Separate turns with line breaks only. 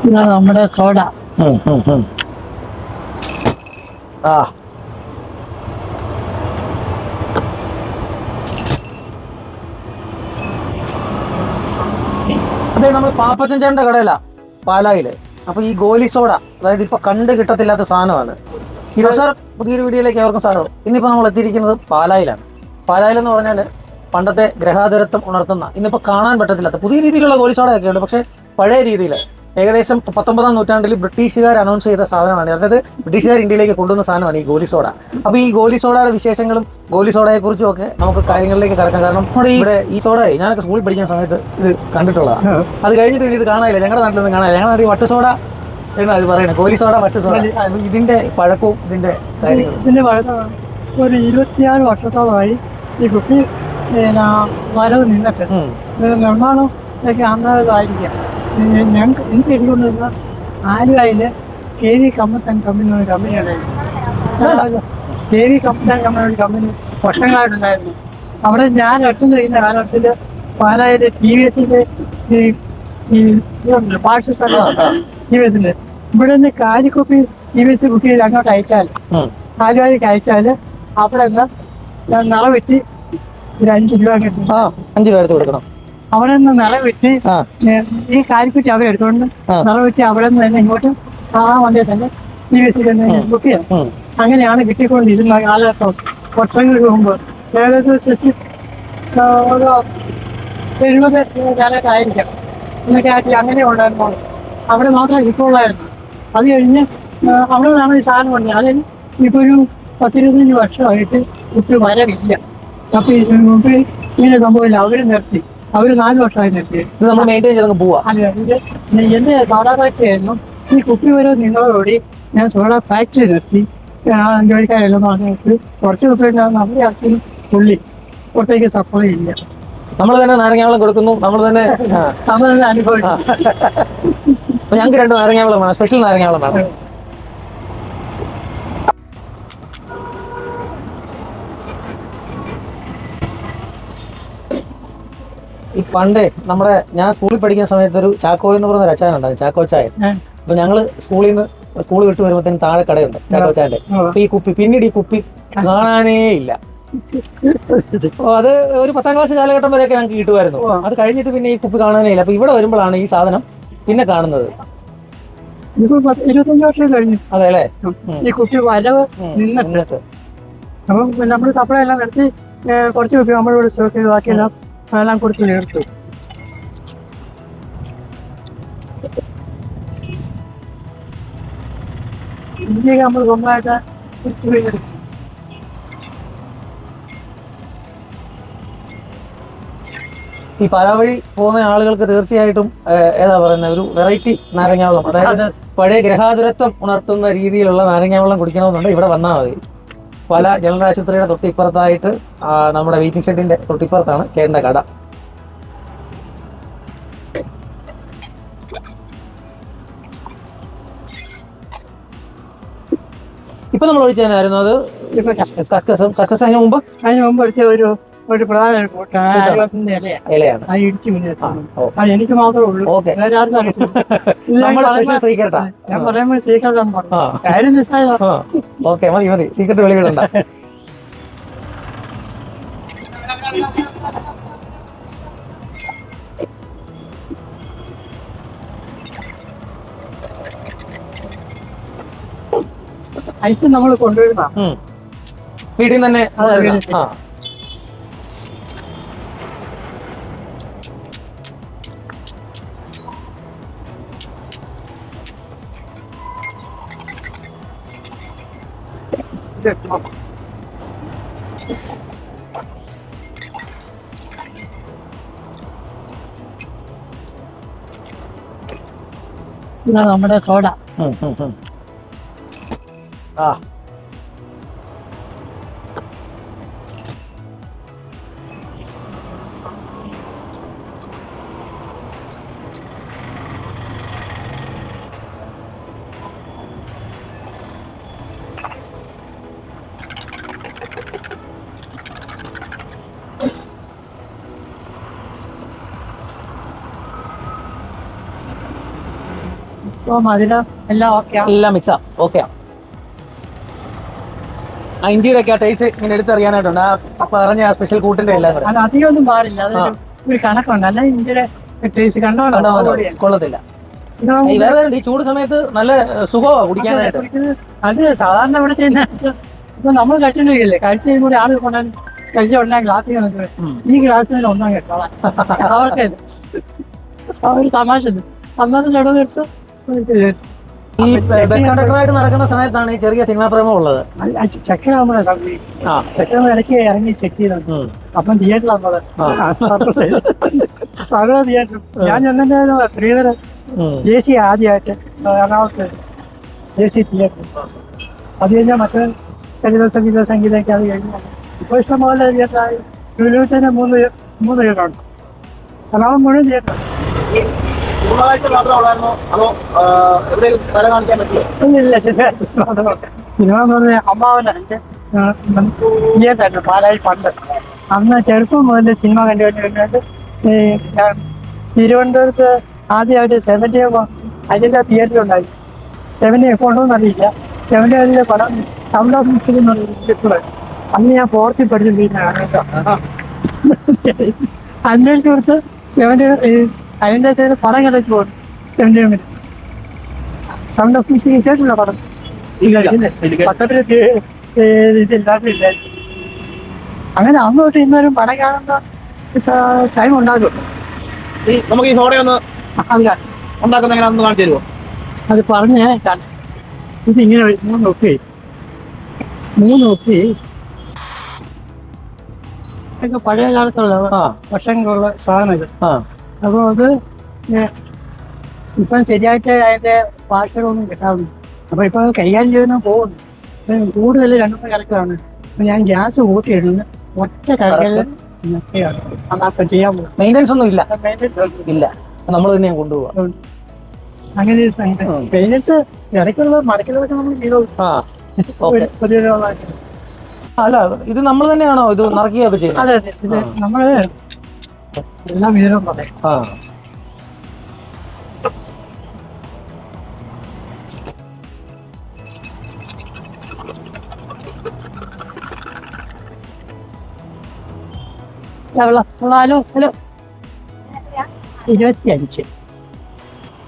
ഇതാണ് നമ്മുടെ സോഡ.
ആ അതെ, നമ്മൾ പാപ്പച്ചൻ ചേട്ടൻ്റെ കടയിലാ, പാലായില്. അപ്പൊ ഈ ഗോലി സോഡ, അതായത് ഇപ്പൊ കണ്ട് കിട്ടത്തില്ലാത്ത സാധനമാണ് ഇത്. സാർ, പുതിയൊരു വീഡിയോയിലേക്ക് അവർക്കും സാറോ. ഇന്നിപ്പോ നമ്മൾ എത്തിയിരിക്കുന്നത് പാലായിലാണ്. പാലായിലെന്ന് പറഞ്ഞാൽ പണ്ടത്തെ ഗ്രഹാതുരത്വം ഉണർത്തുന്ന, ഇന്നിപ്പോ കാണാൻ പറ്റത്തില്ലാത്ത പുതിയ രീതിയിലുള്ള ഗോലി സോഡ ഒക്കെ ഉണ്ട്. പക്ഷെ പഴയ രീതിയിൽ ഏകദേശം 19-ാം നൂറ്റാണ്ടിൽ ബ്രിട്ടീഷുകാർ അനൗൺസ് ചെയ്ത സാധനമാണ്. അതായത് ബ്രിട്ടീഷുകാർ ഇന്ത്യയിലേക്ക് കൊണ്ടുവന്ന സാധനമാണ് ഈ ഗോലി സോഡ. അപ്പോൾ ഈ ഗോലി സോഡയുടെ വിശേഷങ്ങളും ഗോലി സോഡയെ കുറിച്ചും ഒക്കെ നമുക്ക് കാര്യങ്ങളിലേക്ക് കടക്കാം. കാരണം നമ്മുടെ ഇവിടെ ഈ സോഡയെ ഞാനൊക്കെ സ്കൂളിൽ പഠിക്കുന്ന സമയത്ത് ഇത് കണ്ടിട്ടുള്ളതാണ്. അത് കഴിഞ്ഞിട്ട് ഇത് കാണാനില്ല, ഞങ്ങളുടെ നാട്ടിലൊന്നും കാണാനില്ല. ഞങ്ങളുടെ നാട്ടിൽ വട്ട് സോഡ എന്നാണ് ഇത് പറയുന്നത്, ഗോലി സോഡ, വട്ട് സോഡ. ഇതിന്റെ പഴക്കവും ഇതിന്റെ കാര്യങ്ങളും.
ഇതിന്റെ പഴക്കമാണ് ഒരു 26 വർഷത്തോളമായി ഈ കുപ്പി വരവ് നിന്നിട്ട്. നിർമ്മാണം ഒക്കെ അന്നതായിരിക്കാം. ഞങ്ങൾക്ക് എനിക്ക് എടുക്കൊണ്ടിരുന്ന ആലുവയിൽ KV കമ്പത്തൻ കമ്പനി ഒരു കമ്പനിയാണ്. KV കമ്പത്തൻ കമ്പനി ഒരു കമ്പനി വർഷങ്ങളായിട്ടുണ്ടായിരുന്നു. അവിടെ ഞാൻ എത്തുന്ന കഴിയുന്ന കാലഘട്ടത്തിൽ പാലായിലെ TVS-ന്റെ ഈ പാർട്സ് TVS-ന്റെ ഇവിടെ നിന്ന് കാലിക്കുപ്പി TVS കുപ്പി അങ്ങോട്ട് അയച്ചാൽ, ആലുവായിലേക്ക് അയച്ചാൽ അവിടെ നിന്ന് നിറവെറ്റി ഒരു 5 രൂപ കിട്ടും.
5 രൂപ എടുത്ത് കൊടുക്കണം.
അവിടെ നിന്ന് നിറവെറ്റി ഈ കാലിക്കുറ്റി അവരെടുത്തോണ്ട് നിറവെറ്റി അവിടെ നിന്ന് തന്നെ ഇങ്ങോട്ട് ആ വണ്ടിയിൽ തന്നെ TVS തന്നെ ബുക്ക് ചെയ്യാം. അങ്ങനെയാണ് കിട്ടിക്കൊണ്ടിരുന്ന കാലഘട്ടം. വർഷങ്ങൾക്ക് മുമ്പ് ഏകദേശം ഒരു 70 കാലഘട്ടമായിരിക്കാം. എന്നൊക്കെ ആക്കി അങ്ങനെ ഉണ്ടായിരുന്നു. അവിടെ മാത്രമേ കിട്ടുള്ളായിരുന്നു. അത് കഴിഞ്ഞ് അവിടെ നിന്നാണ് ഈ സാധനം കൊണ്ടത്. അതിന് ഇപ്പോൾ ഒരു 10-25 വർഷമായിട്ട് കുട്ടി വരവില്ല. അപ്പോൾ മുമ്പ് ഇങ്ങനെ സംഭവമില്ല. അവർ നിർത്തി. അവർ 4 വർഷമായി നിർത്തി.
നമ്മൾ മെയിൻറ്റെയിൻ ചെയ്ത് പോവാ.
അല്ല, എൻ്റെ സോഡ ഫാക്ടറി ആയിരുന്നു. ഈ കുപ്പി വരെ നിങ്ങളോടി ഞാൻ സോഡ ഫാക്ടറി നിർത്തി. ജോലിക്കാരെല്ലാം പറഞ്ഞിട്ട് കുറച്ച് കുപ്പി നമ്മുടെ അച്ഛനും പുള്ളി പുറത്തേക്ക് സപ്ലൈ ഇല്ല.
നമ്മൾ തന്നെ നാരങ്ങാവെള്ളം കൊടുക്കുന്നു, നമ്മൾ തന്നെ
അനുഭവിക്കും.
ഞങ്ങൾക്ക് 2 നാരങ്ങാവെള്ളം വേണം, സ്പെഷ്യൽ നാരങ്ങാവെള്ളം വേണം. ഈ പണ്ടേ നമ്മുടെ ഞാൻ സ്കൂളിൽ പഠിക്കുന്ന സമയത്ത് ഒരു ചാക്കോ എന്ന് പറയുന്ന ഒരു അച്ചായനുണ്ടാകും, ചാക്കോ ചായൻ. അപ്പൊ ഞങ്ങള് സ്കൂൾ വിട്ട് വരുമ്പോഴത്തേനും താഴെ കടയുണ്ട് ചാക്കോ ചായന്റെ. അപ്പൊ ഈ കുപ്പി പിന്നീട് ഈ കുപ്പി കാണാനേ ഇല്ല. അത് ഒരു 10-ാം ക്ലാസ് കാലഘട്ടം വരെയൊക്കെ ഞങ്ങൾക്ക് കിട്ടുമായിരുന്നു. അത് കഴിഞ്ഞിട്ട് പിന്നെ ഈ കുപ്പി കാണാനേ ഇല്ല. അപ്പൊ ഇവിടെ വരുമ്പോഴാണ് ഈ സാധനം പിന്നെ കാണുന്നത്.
25 വർഷം കഴിഞ്ഞു.
അതെ അല്ലേ,
ഈ കുപ്പി വരവ് നിന്നിട്ട്. അപ്പം നമ്മൾ സപ്ലൈ എല്ലാം നടത്തി കുറച്ച് കുപ്പി നമ്മളിവിടെ സ്റ്റോക്ക് ചെയ്ത് ബാക്കിയെല്ലാം എല്ലാം കൊടുത്ത് തീർത്തു. ഇന്ത്യക്ക് നമ്മൾ സ്വന്തമായിട്ട്
ഈ പാലാ വഴി പോകുന്ന ആളുകൾക്ക് തീർച്ചയായിട്ടും ഏതാ പറയുന്ന ഒരു വെറൈറ്റി നാരങ്ങാവെള്ളം, അതായത് പഴയ ഗ്രഹാതുരത്വം ഉണർത്തുന്ന രീതിയിലുള്ള നാരങ്ങാവെള്ളം കുടിക്കണമെന്നുണ്ട് ഇവിടെ വന്നാൽ മതി. പല ജനറൽ ആശുപത്രിയുടെ തൊട്ടിപ്പുറത്തായിട്ട് നമ്മുടെ വെയിറ്റിംഗ് ഷെഡിന്റെ തൊട്ടിപ്പുറത്താണ് ചേട്ടൻ്റെ കട. ഇപ്പൊ നമ്മൾ ഒഴിച്ചായിരുന്നു അത് കസ്കസ്. അതിന് മുമ്പ്
ഒഴിച്ച ഒരു പ്രധാന
ഇലയാണ്.
ഇടിച്ചു എനിക്ക് മാത്രമേ ഉള്ളൂ. ഞാൻ പറയുമ്പോൾ സീക്രട്ടാന്ന് പറഞ്ഞു. കാര്യം നിസ്സായ.
ഓക്കെ, മതി സീക്രട്ട് വെളിവിടണ്ട.
ഐസ് നമ്മൾ കൊണ്ടുവരുന്ന
വീട്ടിൽ നിന്ന് തന്നെ.
ഇതാണ് നമ്മുടെ സോഡ. ഇപ്പൊ മധുരം എല്ലാം ഓക്കെയാണ്.
എല്ലാം മിക്സാ ഓക്കെ. ആ ഇഞ്ചിയുടെ ഒക്കെ ആ ടേസ്റ്റ് ഇങ്ങനെ എടുത്തറിയാനായിട്ടുണ്ട്. ആ പറഞ്ഞ സ്പെഷ്യൽ കൂട്ടിന്റെ എല്ലാം കൂടെ
അത് അധികം ഒന്നും പാടില്ല, അതൊരു ഒരു കണക്കുണ്ട്. അല്ല ഇന്ത്യയുടെ ടേസ്റ്റ് കണ്ടോളാം.
കൊള്ളത്തില്ല. ഈ വേറെ ഈ ചൂട് സമയത്ത് നല്ല സുഖമാണ് കുടിക്കാനായിട്ട്.
അത് സാധാരണ ഇവിടെ ചെയ്യുന്ന ഇപ്പൊ നമ്മൾ കഴിച്ചോണ്ടിരിക്കില്ലേ, കഴിച്ചു കഴിയുമ്പോൾ ആൾ കൊണ്ടാൽ കഴിച്ച ഉടനെ ഗ്ലാസ്സിൽ ഈ ഗ്ലാസ്സിൽ ഒന്നാം കേട്ടോളാം. അവർക്ക് ആ ഒരു തമാശ അന്നത്തെ ചടവെടുത്ത്
ഈ ബസ് കണ്ടക്ടറായിട്ട് നടക്കുന്ന സമയത്താണ് ഈ ചെറിയ സിനിമാ പ്രേമം ഉള്ളത്.
ചെക്കനാകുമ്പോഴേ ചെക്കൻ ഇടയ്ക്ക് ഇറങ്ങി ചെക്ക് ചെയ്തു. അപ്പം തിയേറ്ററിലാണ് സകല തിയേറ്റർ. ഞാൻ ചെന്നിട്ട് ശ്രീധരൻ ജെ സി ആദ്യമായിട്ട് എറണാകുളത്ത് ജെ സി തിയേറ്റർ. അത് കഴിഞ്ഞാൽ മറ്റേ സംഗീതമൊക്കെ അത് കഴിഞ്ഞാൽ ഇപ്പോൾ ഇഷ്ടംപോലെ തിയേറ്ററായി. തിരുവനന്തപുരത്ത് തന്നെ മൂന്ന് തിയേറ്ററുണ്ട്. എറണാകുളം മുഴുവൻ തിയേറ്റർ. സിനിമ എന്ന് പറഞ്ഞാൽ അമ്മാവനാണ് തിയേറ്ററായിരുന്നു പാലായി പണ്ട്. അന്ന് ചെറുപ്പം മുതൽ സിനിമ കണ്ടുകൊണ്ട് തിരുവനന്തപുരത്ത് ആദ്യമായിട്ട് 70 അതിൻ്റെ തിയേറ്റർ ഉണ്ടായി. 70 എപ്പോഴും അറിയില്ല. 70 പടം സൗണ്ട് ഓഫ് മ്യൂസിക് എന്ന് പറഞ്ഞ അന്ന് ഞാൻ 4th പഠിച്ചിട്ടില്ല. അന്വേഷിച്ച് കൊടുത്ത് 70 അതിൻ്റെ പടം കളിച്ച് പോകും. 70 മിനിറ്റ് സൗണ്ട് ഓഫ് മ്യൂസിക് കേട്ടില്ല പടം. പത്രത്തിൽ ഇതില്ലാത്തില്ല. അങ്ങനെ അങ്ങോട്ട് ഇന്നൊരു പടം കാണുന്ന ടൈം ഉണ്ടാകും.
നമുക്ക് ഈ സോഡ ഒന്ന് ഉണ്ടാക്കുന്ന എങ്ങനെ ഒന്ന് കാണിച്ചു തരുമോ?
അത് പറഞ്ഞ് ഇതിങ്ങനെ 3 ഒപ്പി ഒക്കെ പഴയ കാലത്തുള്ള വർഷങ്ങളുള്ള സാധനം ഇത്. അപ്പോൾ അത് ഇപ്പം ശരിയായിട്ട് അതിൻ്റെ ഭാഷകളൊന്നും കിട്ടാറുണ്ട്. അപ്പോൾ ഇപ്പം അത് കൈകാര്യം ചെയ്തെന്ന് പോകുന്നു. ഇപ്പം കൂടുതൽ 2 കലക്കാണ്. അപ്പം ഞാൻ ഗ്യാസ് കൂട്ടിയിടുന്നു. ഒറ്റ കലക്കല് അന്നപ്പം ചെയ്യാൻ പോകും.
മെയിൻ്റെനൻസ് ഒന്നും ഇല്ല. ഇല്ല, നമ്മൾ തന്നെ കൊണ്ടുപോകാം.
അങ്ങനെ ഒരു മെയിൻ്റെനൻസ് ഇടയ്ക്കുള്ള മടക്കിലൊക്കെ നമ്മൾ ചെയ്തോളൂ.
അല്ല, ഇത് നമ്മൾ തന്നെയാണോ ഇത് നിറയ്ക്കുകയൊക്കെ ചെയ്യുന്നത്?
അതെ അതെ, ഇത് നമ്മള് എല്ലാം വിവരം പറയാം. ഹലോ 25